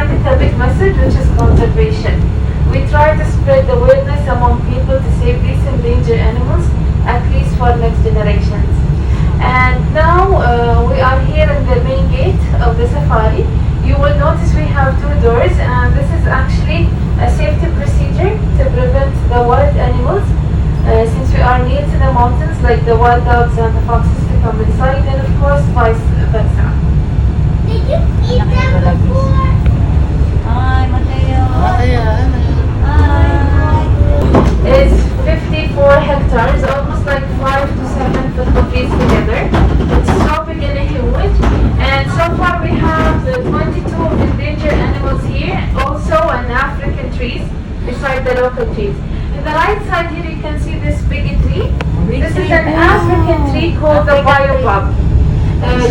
behind it a big message, which is conservation. We try to spread awareness among people to save these endangered animals, at least for next generations. And now we are here in the main gate of the safari. You will notice we have two doors, and this is actually a safety procedure to prevent the wild animals, since we are near to the mountains, like the wild dogs and the foxes to come inside, and of course vice versa. Did you eat them before? Hi, Mateo. It's 54 hectares, almost like 5 to 7 football fields together. It's so big and huge. And so far we have the 22 endangered animals here, also an African trees beside the local trees. In the right side here you can see this big tree. This is an African tree called the baobab.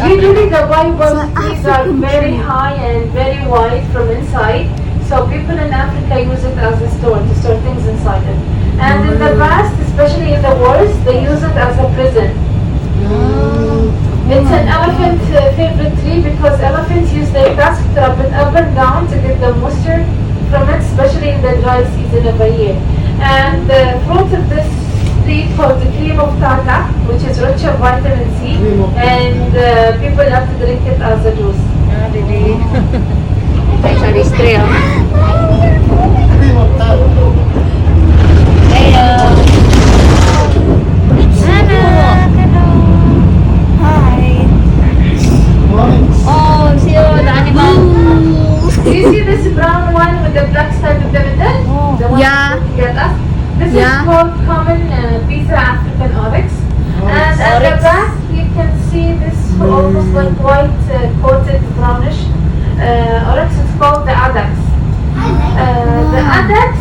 Usually the baobab trees are very high and very wide from inside. So people in Africa use it as a store, to store things inside it. And in the past, especially in the wars, they use it as a prison. It's an elephant favorite tree because elephants use their tusks to rub it up and down to get the moisture from it, especially in the dry season of the year. And the fruit of this tree called the cream of tata, which is rich of vitamin C, and people love to drink it as a juice. Ay, sa restri, oh. Oh, see the animal. Do you see this brown one with the black stripe in the middle? The one Yeah. looking at us? This Yeah. is called common Pisa African oryx. And at the Oryx. back you can see this almost like white coated brownish oryx. It's called the adax. The adax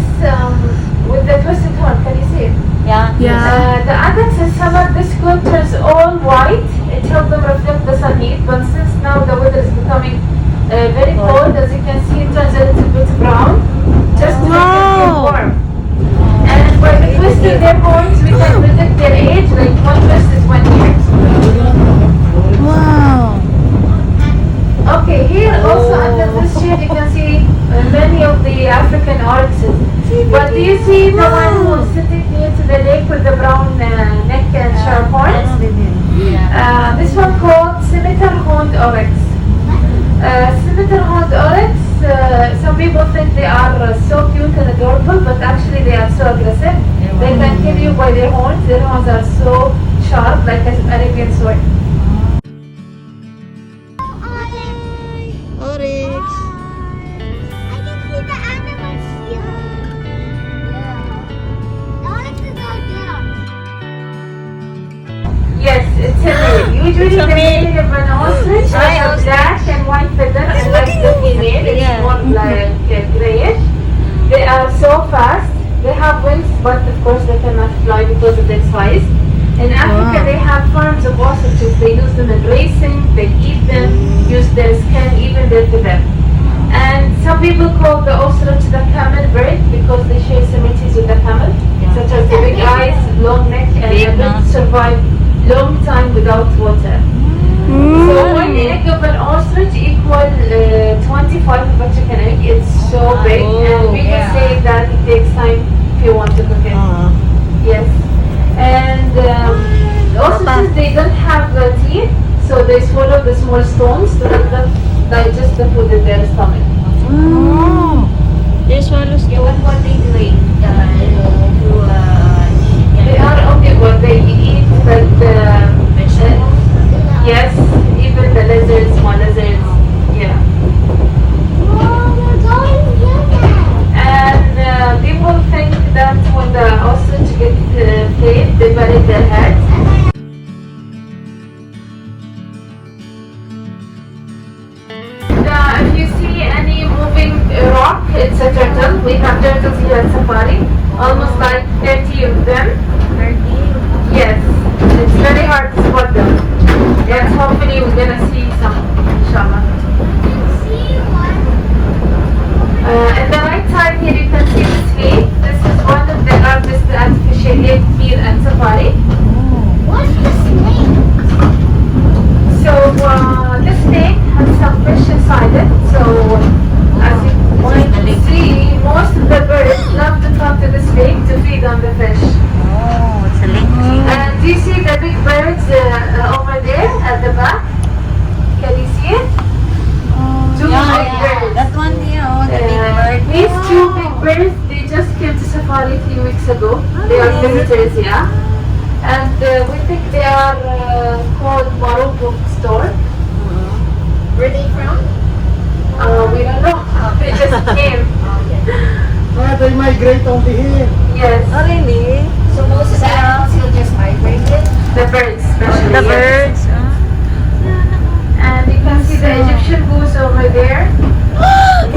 with the twisted horn, can you see it? Yeah. Yeah. The adax in summer, this coat turns all white. It helps them reflect the sun heat, but since now the weather is becoming very cold, as you can see, it turns a little bit brown, just to make it feel warm. And by the twisting their horns, we can predict their age, like one twist is 1 year. Wow. Okay, here also under this shade you can see many of the African oryxes. But do you see the one who is sitting near to the lake with the brown neck and sharp horns? This one called scimitar-horned oryx. Scimitar-horned oryx, some people think they are so cute and adorable, but actually they are so aggressive. They can kill you by their horns. Their horns are so sharp, like an Arabian sword. Oryx. I can see the animals here. The oryxes are there. Yes, it's a male. Usually the male of an ostrich has a black and white feather, unlike the female. It's more like grayish. They are so fast. They have wings, but of course they cannot fly because of their size. In Africa, they have farms of ostriches. They use them in racing, they eat them, use their skin, even their feather. And some people call the ostrich the camel bird because they share similarities with the camel, such as the big eyes, long neck, and ability to survive long time without water. So one egg of an ostrich equal 25 of a chicken egg. It's so big, and people say that it takes time if you want to cook it. Yes. And ostriches, they don't have teeth, so they swallow the small stones to let them digest the food in their stomach. They swallow But what they do, They are omnivore. They eat like yes, even the lizards, small lizards. Yeah. oh, we're going here. And people think that when the ostrich get flayed, they bury their heads. If you see any moving rock, it's a turtle. We have turtles here at Safari, almost like 30 of them. at the back. Can you see it? Two big birds. That one here, the big bird. These two big birds, they just came to safari a few weeks ago. They are visitors, yeah. And we think they are called Morocco store. Where they from? We don't know. They just came. They migrate over here. Yes. Oh, really? So most of the animals will just migrated? The birds, especially. The yes. birds. And you can see the Egyptian goose over there.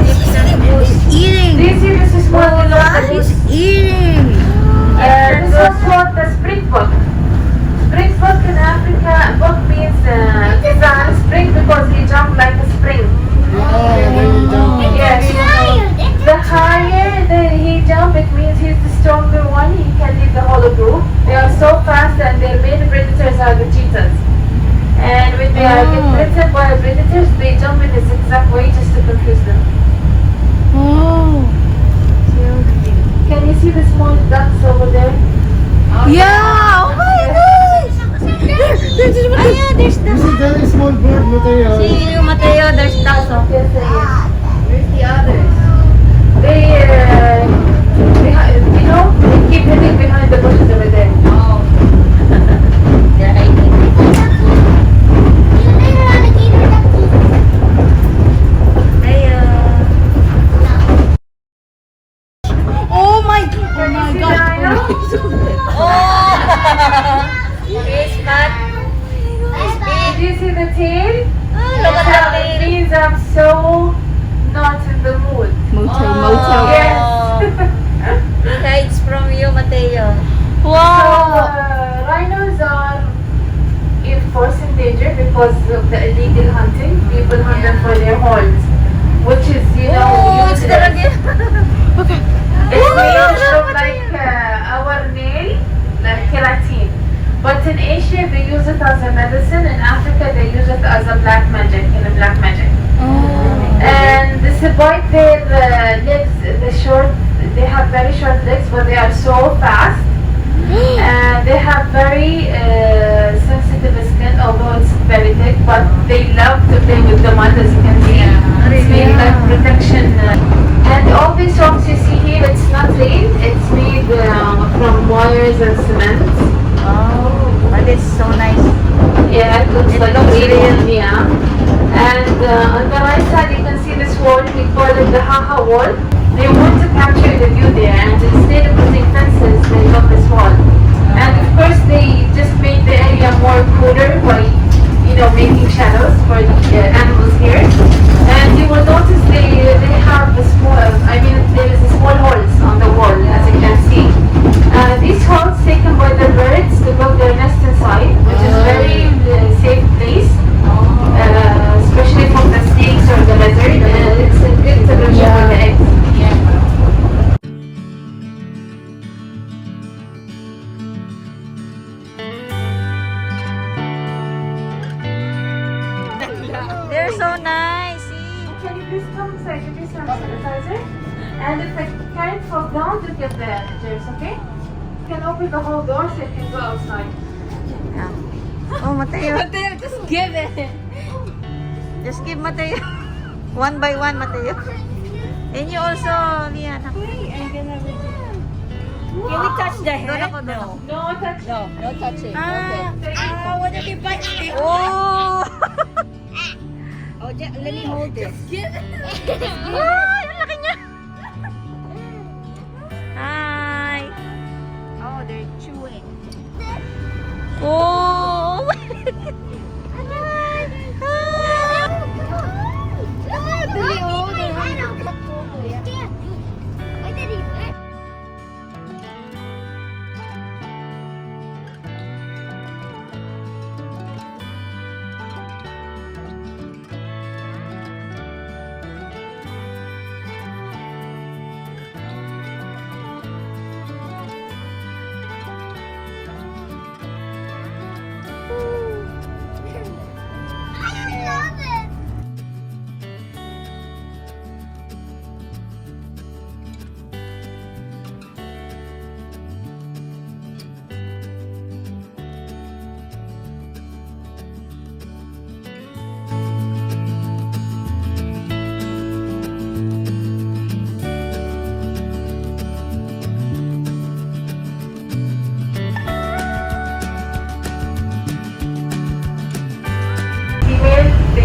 He's eating. Do you see this is what we love the He's goose? eating. This was called the springbok. Springbok in Africa, bok means he's a spring because he jumped like a spring. Yes. The higher he jumps, it means he's the stronger one. He can lead the whole group. They are so fast and their main predators are the cheetahs. And when they are get threatened by predators, they jump in a zigzag way just to confuse them. Oh. Can you see the small ducks over there? Yeah. Oh my gosh. There's This is very small bird, Mateo. See you, Mateo. There's ducks. Oh. Yes, yes. Where's the others? They you know, they keep hiding behind the bushes over there. Oh. They're hiding. Oh my Can you see God. the rhino? Fish, cat. Did you see the tail? Look at that It tail. means I'm so not in the mood. Motel. Yes. He hides from you, Mateo. So, Wow. rhinos are in force in danger because of the illegal hunting. People hunt them for their horns, which is, you know, Oh, it's there useless. again. It's made from like our nail, like keratin. But in Asia they use it as a medicine. In Africa they use it as a black magic, in a black magic. And despite their legs, they have very short legs, but they are so fast. And they have very sensitive skin, although it's very thick. But they love to play with the mud, as you can see. It's made like protection. And all these rocks you see here, it's not rain. It's made from wires and cement. Oh, but it's so nice. Yeah, it looks It like looks real. real. Yeah. And on the right side, you can see this wall. We call it the Haha wall. They want to capture the view there, and instead of putting fences, they got this wall. And of course, they just made the area more cooler by, you know, making shadows for the animals here. And you will notice they have a small. There is a small holes on the wall, as you can see. These holes taken by the birds to build their nest inside, which is very safe place, especially from the snakes or the lizard. And it's a good solution for the eggs. They're so nice. See? Can you please come inside? Give me some sanitizer. And if the carrot falls down, just get the germs, okay? You can open the whole door so you can go outside. Oh, Mateo. Mateo, just give it. Just give Mateo. One by one, Mateo. And you also, Liana. Can we touch the Doon head? ako, doon ako. No touch. No touching. Okay. What if you bite me? Oh! Oh, let me hold this. Ay, ang laki niya. Hi. Oh, they're chewing. Oh! Dali, oh.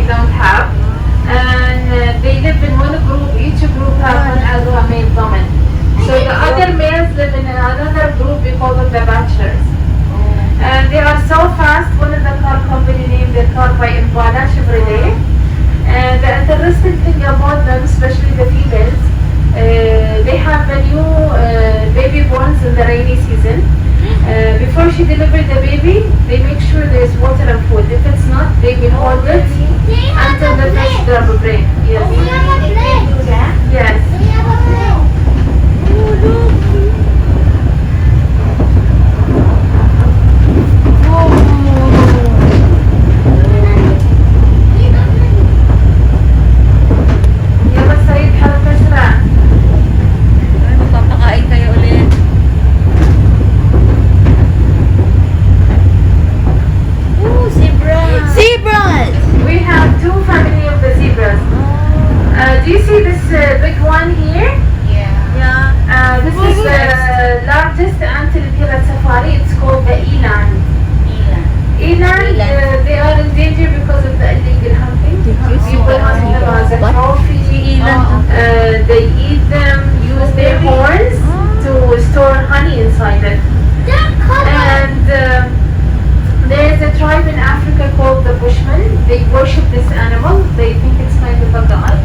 don't have. And they live in one group. Each group has one alpha male dominant. So the other males live in another group. We call them the bachelors. And they are so fast. One of the car company named their car by Impala Chevrolet. And the interesting thing about them, especially the females, they have a new baby borns in the rainy season. Before she delivers the baby, they make sure there's water and food. If it's not, they will hold it until the first drop of rain. Yes. Yes. Yalla Said, harap ka sila. Ay, magpapakain kayo ulit. Ooh, zebras! Zebras! We have two family of the zebras. Do you see this big one here? Yeah. This is the largest antelope safari. It's called the eland. Eland, they are in danger because of the illegal hunting. People hunt them as a trophy. They eat them, use their horns to store honey inside it. And there is a tribe in Africa called the Bushmen. They worship this animal. They think it's kind of a god.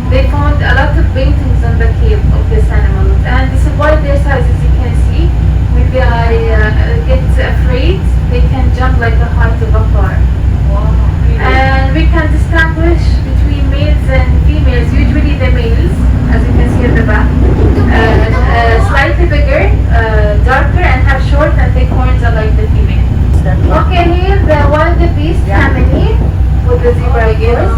They found a lot of paintings on the cave of this animal. And despite their size, as you can see, when they get afraid, they can jump like the height of a car. And we can distinguish between males and females. Usually the males, as you can see at the back, slightly bigger, darker, and have short and thick horns like the female. Okay, here the wild beast family with the zebra ears.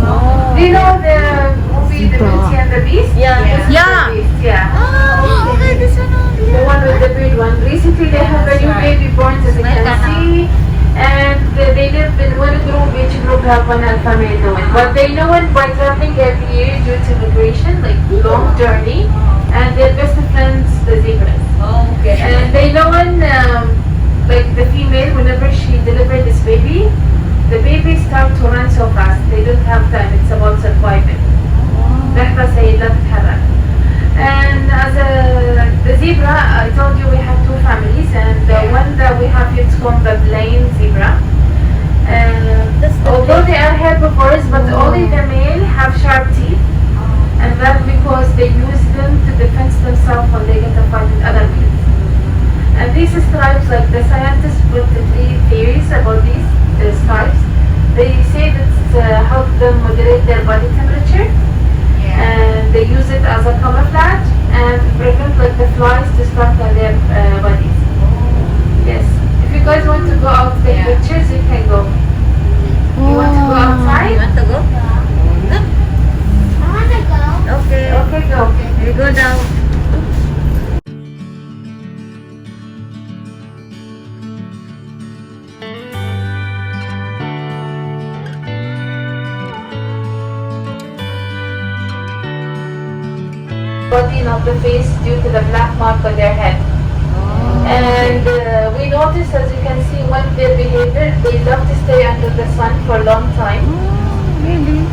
Do you know the movie The Beauty and the Beast? Yeah. This is Yeah. The Beast, yeah. Oh, okay, this one. The one with the big one. Recently they have a new baby born, as you can see. And they live in one group. Each group have one alpha male doing. But they know it by traveling every year due to migration, like long journey. And their best friends, the zebras. Okay. And they know when, like the female, whenever she delivers this baby, the baby start to run so fast. They don't have time. It's about surviving. لحظة سيد لا تتحرك. And as the zebra, I told you we have two families, and the one that we have here is called the plain zebra. Although they are herbivores, but only the male have sharp teeth, and that's because they use them to defend themselves when they get a fight with other males. And these stripes, like the scientists put the three theories about these stripes. They say that help them moderate their body temperature, and they use it as a camouflage and prevent like the flies to stuck on their bodies. Yes. If you guys want to go out to take pictures, you can go. You want to go outside? You want to go? I want to go. Okay. Okay, go. You go down. Protein of the face due to the black mark on their head. And we notice, as you can see, one their behavior, they love to stay under the sun for a long time. Really?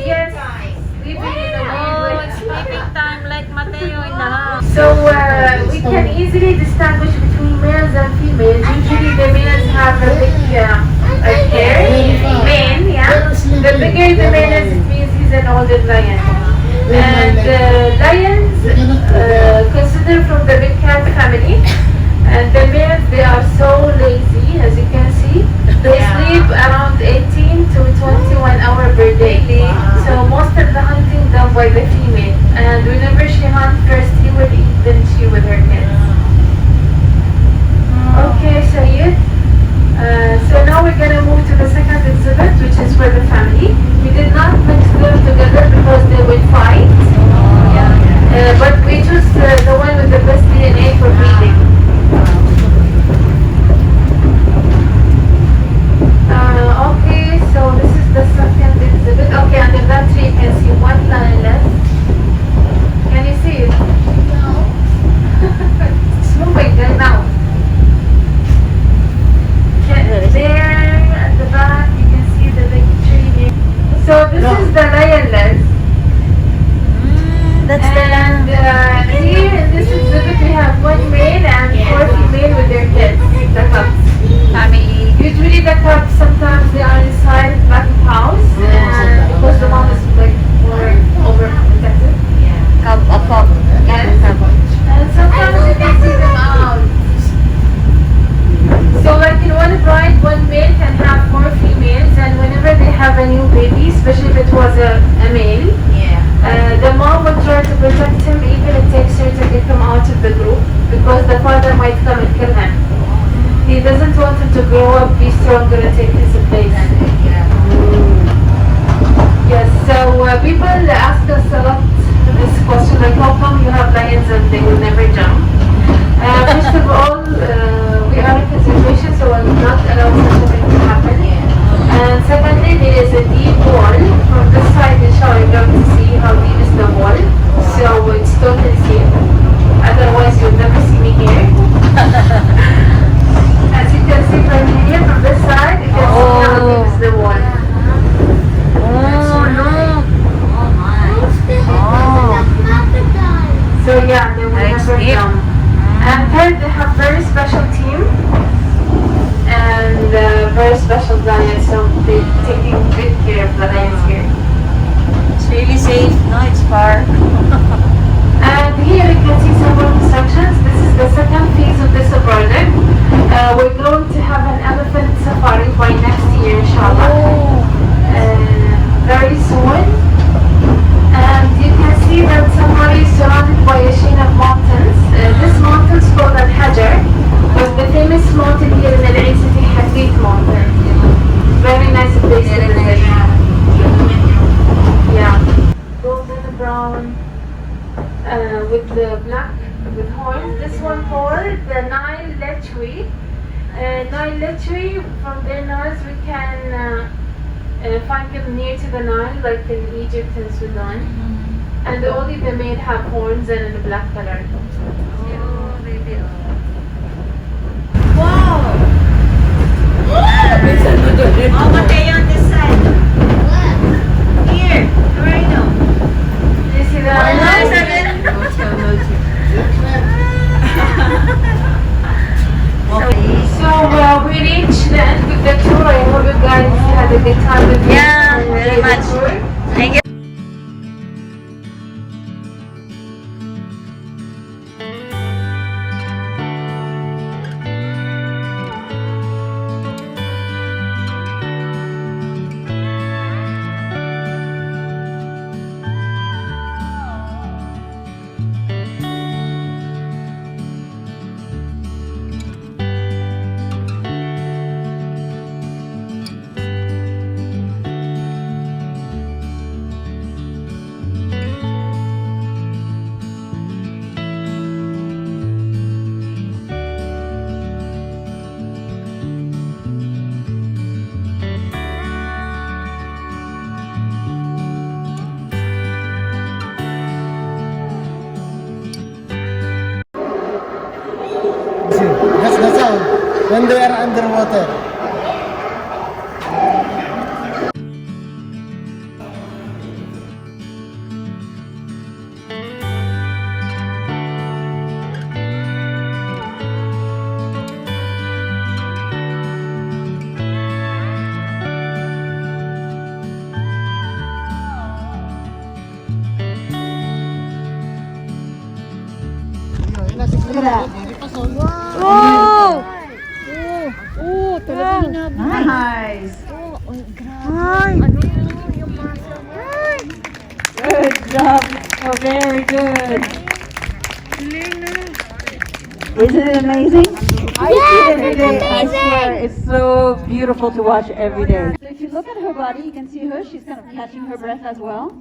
Yes, sleeping in a Oh, weird it's way. sleeping time like Mateo in the house. So we can easily distinguish between males and females. Usually the males have a big hair, mane, yeah. The bigger the male is, it means he's an older lion. And lions considered from the big cat family. And the males, they are so lazy, as you can see. They sleep around 18 to 21 hours per day. So most of the hunting done by the female. And whenever she hunts first, he will eat, then she with her kids. Okay, Sayed. So now we're gonna move to the second exhibit, which is for the family. We did not mix them together because they will fight. But we choose the one with the best DNA for breeding. their kids, the cubs. Family. Usually the cubs sometimes they are inside back of house and because the mom is like more overprotective. Cub, a cub. Yes. And sometimes you can see them out. So like in one bride, one male can have more females, and whenever they have a new baby, especially if it was a male, the mom would try to protect him, even it takes her to get him out of the group because the father might come and kill him. He doesn't want him to grow up, be stronger, and take his place. Yes, so people ask us a lot this question, like how come you have lions and they will never jump? First of all, we are in conservation, so we will not allow such a thing to happen. And secondly, there is a deep wall. From this side, inshallah, you're going to see how deep is the wall. So it's totally safe. Otherwise, you'll never see me here. As you can see from here, from this side, you can see how deep is the wall. Oh, look. So yeah, they will never jump. And third, they have very special team and very special diet, so they're taking good care of the lions here. It's really safe. No, it's far. And here you can see some more instructions. This is the second phase of this project. We're going to have an elephant safari by next year, inshallah. Very soon. And you can see that Safari is surrounded by a chain of mountains. This mountain is called Al-Hajar, but the famous mountain here in Al Ain City, Hadith Mountain. Very nice place to visit. Yeah. Golden brown with the black with horns. This one called the Nile Lechui. Nile Lechui, from their nose we can find them near to the Nile, like in Egypt and Sudan. And only the male have horns and in a black color. Oh, baby. Wow! Oh, Mateo on this side. Here. Where are you? Do you see that? So we reached the end of the tour. I hope you guys had a good time with me. Yeah, very much. I guess. That's the sound when they are underwater. Oh! Nice. Hi. Good job. Oh, very good. Isn't it amazing? I see it every day. I swear, it's so beautiful to watch every day. So if you look at her body, you can see her. She's kind of catching her breath as well.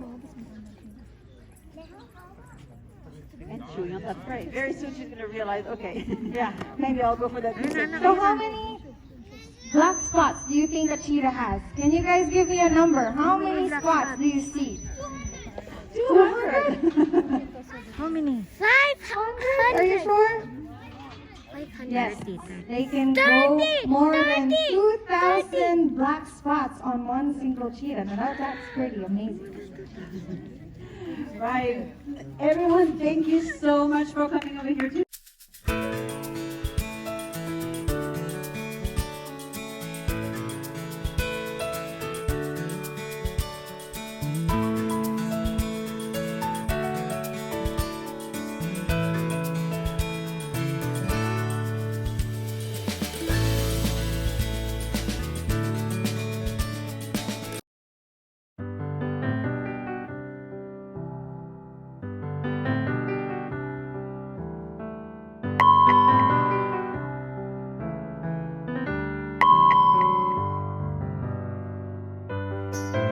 And chewing on that prey. Very soon she's going to realize, okay, yeah, maybe I'll go for that. So how many black spots do you think a cheetah has? Can you guys give me a number? How many spots do you see? 200. How many? 500. Are you sure? 500. Yes. They can grow more than 2,000 black spots on one single cheetah. Now that's pretty amazing. Right. Everyone, thank you so much for coming over here today.